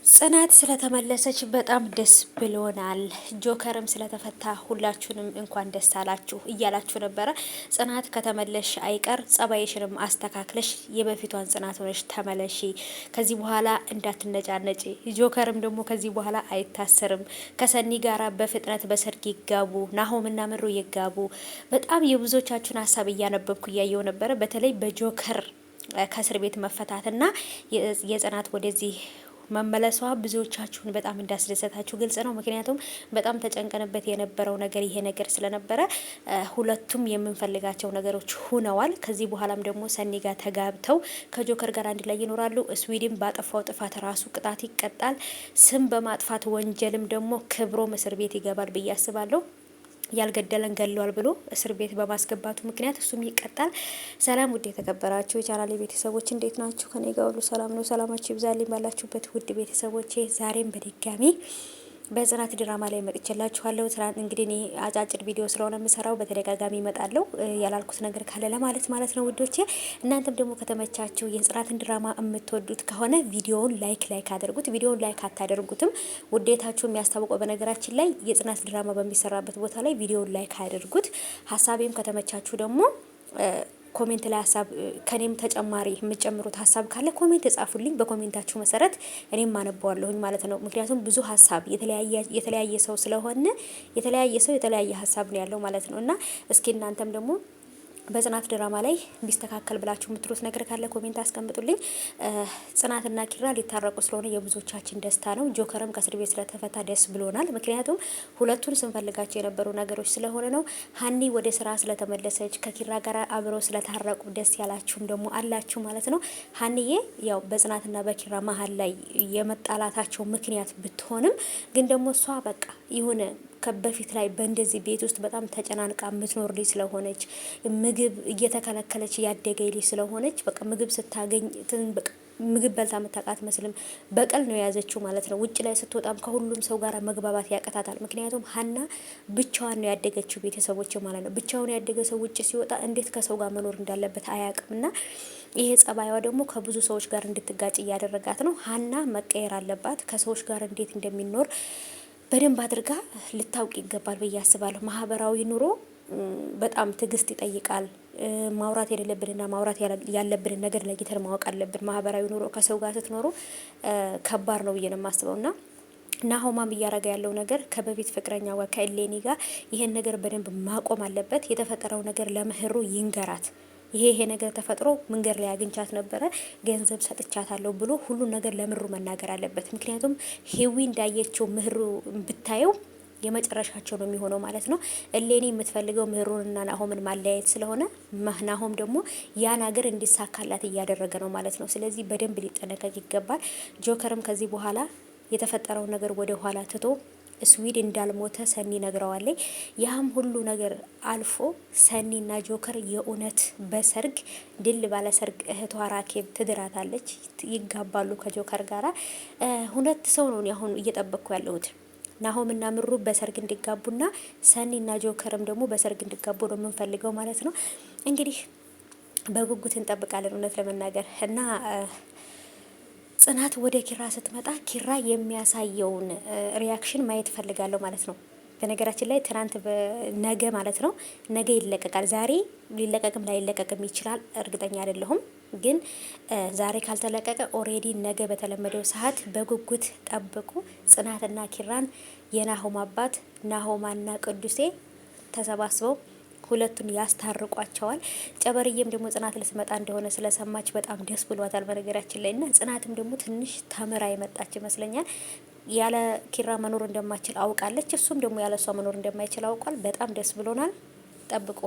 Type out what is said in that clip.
ጽናት ስለተመለሰች በጣም ደስ ብሎናል። ጆከርም ስለተፈታ ሁላችሁንም እንኳን ደስ አላችሁ እያላችሁ ነበረ። ጽናት ከተመለሽ አይቀር ጸባይሽንም አስተካክለሽ የበፊቷን ጽናት ሆነሽ ተመለሺ። ከዚህ በኋላ እንዳትነጫነጪ። ጆከርም ደግሞ ከዚህ በኋላ አይታሰርም። ከሰኒ ጋራ በፍጥነት በሰርግ ይጋቡ፣ ናሆምና ምሩ ይጋቡ። በጣም የብዙዎቻችሁን ሀሳብ እያነበብኩ እያየው ነበረ። በተለይ በጆከር ከእስር ቤት መፈታትና የጽናት ወደዚህ መመለሷ ብዙዎቻችሁን በጣም እንዳስደሰታችሁ ግልጽ ነው። ምክንያቱም በጣም ተጨንቀንበት የነበረው ነገር ይሄ ነገር ስለነበረ ሁለቱም የምንፈልጋቸው ነገሮች ሆነዋል። ከዚህ በኋላም ደግሞ ሰኒ ጋር ተጋብተው ከጆከር ጋር አንድ ላይ ይኖራሉ። ስዊድን ባጠፋው ጥፋት ራሱ ቅጣት ይቀጣል። ስም በማጥፋት ወንጀልም ደግሞ ክብሮም እስር ቤት ይገባል ብዬ አስባለሁ። ያልገደለን ገለዋል ብሎ እስር ቤት በማስገባቱ ምክንያት እሱም ይቀጣል። ሰላም ውድ የተከበራችሁ የቻናሌ ቤተሰቦች እንዴት ናችሁ? ከኔ ጋር ሁሉ ሰላም ነው። ሰላማችሁ ይብዛልኝ ባላችሁበት ውድ ቤተሰቦቼ። ዛሬም በድጋሚ በጽናት ድራማ ላይ መጥቼላችኋለሁ። ትናንት እንግዲህ እኔ አጫጭር ቪዲዮ ስለሆነ የምሰራው በተደጋጋሚ እመጣለሁ ያላልኩት ነገር ካለ ማለት ነው ውዶቼ። እናንተም ደግሞ ከተመቻችሁ የጽናትን ድራማ የምትወዱት ከሆነ ቪዲዮውን ላይክ አድርጉት። ቪዲዮውን ላይክ አታደርጉትም ውዴታችሁ የሚያስታውቀው በነገራችን ላይ የጽናት ድራማ በሚሰራበት ቦታ ላይ ቪዲዮውን ላይክ አድርጉት። ሀሳቤም ከተመቻችሁ ደግሞ ኮሜንት ላይ ሀሳብ ከኔም ተጨማሪ የምትጨምሩት ሀሳብ ካለ ኮሜንት ጻፉልኝ። በኮሜንታችሁ መሰረት እኔም አነበዋለሁኝ ማለት ነው። ምክንያቱም ብዙ ሀሳብ የተለያየ ሰው ስለሆነ የተለያየ ሀሳብ ነው ያለው ማለት ነው። እና እስኪ እናንተም ደግሞ በጽናት ድራማ ላይ ቢስተካከል ብላችሁ የምትሉት ነገር ካለ ኮሜንት አስቀምጡልኝ። ጽናትና ኪራ ሊታረቁ ስለሆነ የብዙዎቻችን ደስታ ነው። ጆከርም ከእስር ቤት ስለተፈታ ደስ ብሎናል። ምክንያቱም ሁለቱን ስንፈልጋቸው የነበሩ ነገሮች ስለሆነ ነው። ሀኒ ወደ ስራ ስለተመለሰች ከኪራ ጋር አብረው ስለታረቁ ደስ ያላችሁም ደግሞ አላችሁ ማለት ነው። ሀኒዬ ያው በጽናትና በኪራ መሀል ላይ የመጣላታቸው ምክንያት ብትሆንም ግን ደግሞ እሷ በቃ የሆነ በፊት ላይ በእንደዚህ ቤት ውስጥ በጣም ተጨናንቃ የምትኖር ልጅ ስለሆነች ምግብ እየተከለከለች ያደገ ልጅ ስለሆነች በቃ ምግብ ስታገኝ በቃ ምግብ በልታ የምታውቃት መስልም በቀል ነው የያዘችው ማለት ነው። ውጭ ላይ ስትወጣም ከሁሉም ሰው ጋር መግባባት ያቀታታል። ምክንያቱም ሀና ብቻዋን ነው ያደገችው ቤተሰቦች ማለት ነው። ብቻውን ያደገ ሰው ውጭ ሲወጣ እንዴት ከሰው ጋር መኖር እንዳለበት አያውቅምና ይሄ ጸባይዋ ደግሞ ከብዙ ሰዎች ጋር እንድትጋጭ እያደረጋት ነው። ሀና መቀየር አለባት። ከሰዎች ጋር እንዴት እንደሚኖር በደንብ አድርጋ ልታውቅ ይገባል ብዬ አስባለሁ። ማህበራዊ ኑሮ በጣም ትዕግስት ይጠይቃል። ማውራት የሌለብንና ማውራት ያለብንን ነገር ለይተን ማወቅ አለብን። ማህበራዊ ኑሮ ከሰው ጋር ስትኖሩ ከባድ ነው ብዬ ነው የማስበውና ናሆማም እያረገ ያለው ነገር ከበፊት ፍቅረኛ ጋር ከእሌኒ ጋር ይሄን ነገር በደንብ ማቆም አለበት። የተፈጠረው ነገር ለምህሩ ይንገራት። ይሄ ነገር ተፈጥሮ መንገድ ላይ አግኝቻት ነበረ ገንዘብ ሰጥቻታለሁ ብሎ ሁሉ ነገር ለምሩ መናገር አለበት። ምክንያቱም ሄዊ እንዳየችው ምህሩ ብታየው የመጨረሻቸው ነው የሚሆነው ማለት ነው። እሌኒ የምትፈልገው ምህሩንና ናሆምን ማለያየት ስለሆነ ናሆም ደግሞ ያ ነገር እንዲሳካላት እያደረገ ነው ማለት ነው። ስለዚህ በደንብ ሊጠነቀቅ ይገባል። ጆከርም ከዚህ በኋላ የተፈጠረው ነገር ወደ ኋላ ትቶ ስዊድ እንዳልሞተ ሰኒ ነግረዋለች። ያም ሁሉ ነገር አልፎ ሰኒና ጆከር የእውነት በሰርግ ድል ባለ ሰርግ እህቷ ራኬብ ትድራታለች፣ ይጋባሉ ከጆከር ጋራ። ሁለት ሰው ነው አሁን እየጠበቅኩ ያለሁት ናሆምና ምሩ በሰርግ እንዲጋቡና ሰኒና ጆከርም ደግሞ በሰርግ እንዲጋቡ ነው የምንፈልገው ማለት ነው። እንግዲህ በጉጉት እንጠብቃለን እውነት ለመናገር እና ጽናት ወደ ኪራ ስትመጣ ኪራ የሚያሳየውን ሪያክሽን ማየት ፈልጋለሁ ማለት ነው። በነገራችን ላይ ትናንት ነገ ማለት ነው ነገ ይለቀቃል። ዛሬ ሊለቀቅም ላይለቀቅም ይችላል፣ እርግጠኛ አይደለሁም። ግን ዛሬ ካልተለቀቀ ኦሬዲ ነገ በተለመደው ሰዓት በጉጉት ጠብቁ። ጽናትና ኪራን የናሆም አባት ናሆማና ቅዱሴ ተሰባስበው ሁለቱን ያስታርቋቸዋል። ጨበርዬም ደግሞ ጽናት ልትመጣ እንደሆነ ስለሰማች በጣም ደስ ብሏታል በነገራችን ላይ እና ጽናትም ደግሞ ትንሽ ተምራ የመጣች ይመስለኛል። ያለ ኪራ መኖር እንደማይችል አውቃለች። እሱም ደግሞ ያለ እሷ መኖር እንደማይችል አውቋል። በጣም ደስ ብሎናል። ጠብቁ።